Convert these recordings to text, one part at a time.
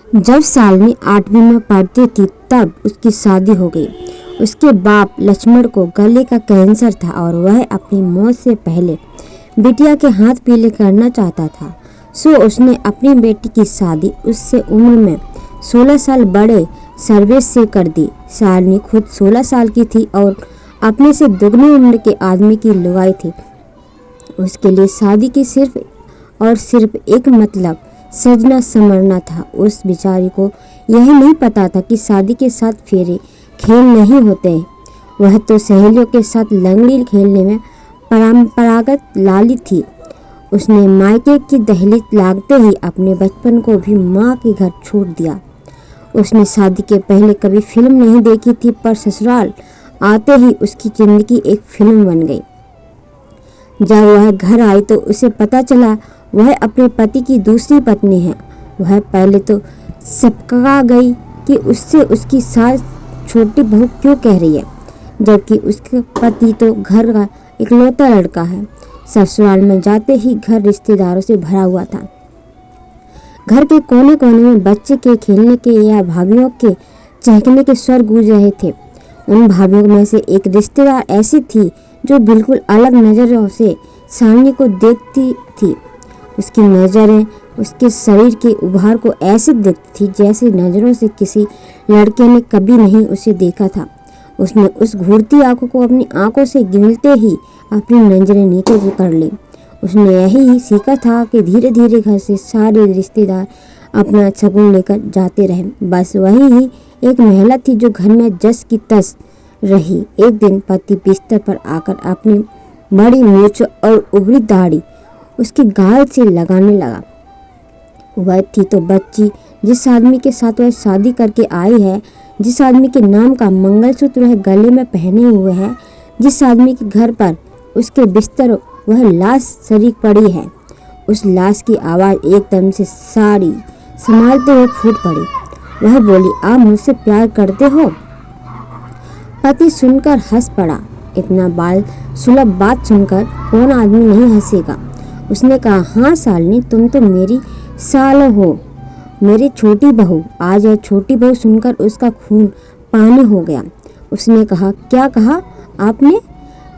जब शालिनी 8वीं में पढ़ती थी तब उसकी शादी हो गई। उसके बाप लक्ष्मण को गले का कैंसर था और वह अपनी मौत से पहले बिटिया के हाथ पीले करना चाहता था। सो उसने अपनी बेटी की शादी उससे उम्र में 16 साल बड़े सर्वेश से कर दी। शालिनी खुद 16 साल की थी और अपने से दुगनी उम्र के आदमी की लुगाई थी। उसके लिए शादी की सिर्फ एक मतलब सजना संवरना था। उस बेचारी को यह नहीं पता था कि शादी के साथ फेरे खेल नहीं होते। वह तो सहेलियों के साथ लंगड़ी खेलने में परंपरागत लाली थी। उसने मायके की दहलीज लागते ही अपने बचपन को भी माँ के घर छोड़ दिया। उसने शादी के पहले कभी फिल्म नहीं देखी थी, पर ससुराल आते ही उसकी जिंदगी एक फिल्म बन गई। जब वह घर आई तो उसे पता चला वह अपने पति की दूसरी पत्नी है। वह पहले तो सबका गई कि उससे उसकी सास छोटी बहू क्यों कह रही है, जबकि उसका पति तो घर का इकलौता लड़का है। ससुराल में जाते ही घर रिश्तेदारों से भरा हुआ था। घर के कोने कोने में बच्चे के खेलने के या भाभीियों के चहकने के स्वर गूंज रहे थे। उन भाभीियों में से एक रिश्तेदार ऐसी थी जो बिल्कुल अलग नज़रों से शालिनी को देखती थी। उसकी नज़रें उसके शरीर के उभार को ऐसे देखती थी जैसे नज़रों से किसी लड़के ने कभी नहीं उसे देखा था। उसने उस घूरती आंखों को अपनी आंखों से गिनते ही अपनी नज़रें नीचे कर ली। उसने यही सीखा था कि धीरे धीरे घर से सारे रिश्तेदार अपना शगुन लेकर जाते रहे। बस वही ही एक महिला थी जो घर में जस की तस रही। एक दिन पति बिस्तर पर आकर अपनी बड़ी मूंछ और उभरी दाढ़ी उसके गाल से लगाने लगा। वह थी तो बच्ची जिस आदमी के साथ वह शादी करके आई है, जिस आदमी के नाम का मंगलसूत्र वह गले में पहने हुए है, जिस आदमी के घर पर उसके बिस्तर वह लाश सरी पड़ी है। उस लाश की आवाज़ एकदम से साड़ी संभालते हुए फूट पड़ी। वह बोली, आप मुझसे प्यार करते हो? पति सुनकर हंस पड़ा। इतना बाल सुलभ बात सुनकर कौन आदमी नहीं हंसेगा। उसने कहा, हाँ शालिनी, तुम तो मेरी साल हो, मेरी छोटी बहू। आज यह छोटी बहू सुनकर उसका खून पानी हो गया। उसने कहा, क्या कहा आपने?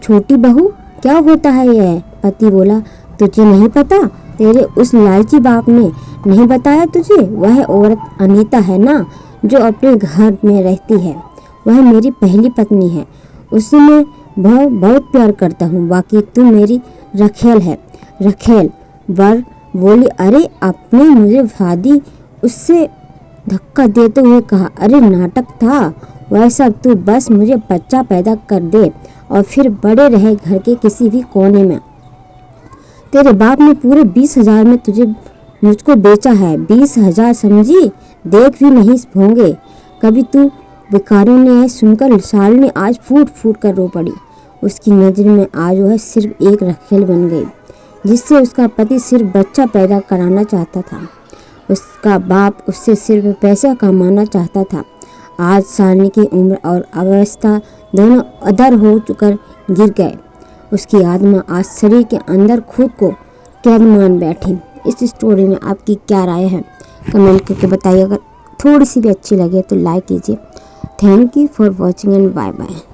छोटी बहू क्या होता है यह? पति बोला, तुझे नहीं पता? तेरे उस लालची बाप ने नहीं बताया तुझे? वह औरत अनीता है ना, जो अपने घर में रहती है, वह मेरी पहली पत्नी है। उससे मैं बहुत प्यार करता हूँ। बाकी तू मेरी रखेल है। रखेल वर बोली, अरे आपने मुझे शादी उससे धक्का देते हुए कहा, अरे नाटक था वह सब। तू बस मुझे बच्चा पैदा कर दे और फिर बड़े रहे घर के किसी भी कोने में। तेरे बाप ने पूरे 20,000 में मुझको बेचा है। 20,000 समझी? देख भी नहीं होंगे कभी तू। भिखारियों ने यह सुनकर शालिनी आज फूट फूट कर रो पड़ी। उसकी नज़र में आज वह सिर्फ एक रखेल बन गई, जिससे उसका पति सिर्फ बच्चा पैदा कराना चाहता था। उसका बाप उससे सिर्फ पैसा कमाना चाहता था। आज शालिनी की उम्र और अवस्था दोनों अधर हो चुकर गिर गए। उसकी आत्मा आज शरीर के अंदर खुद को कैद मान बैठी। इस स्टोरी में आपकी क्या राय है कमेंट करके बताइए। अगर थोड़ी सी भी अच्छी लगे तो लाइक कीजिए। Thank you for watching and bye bye.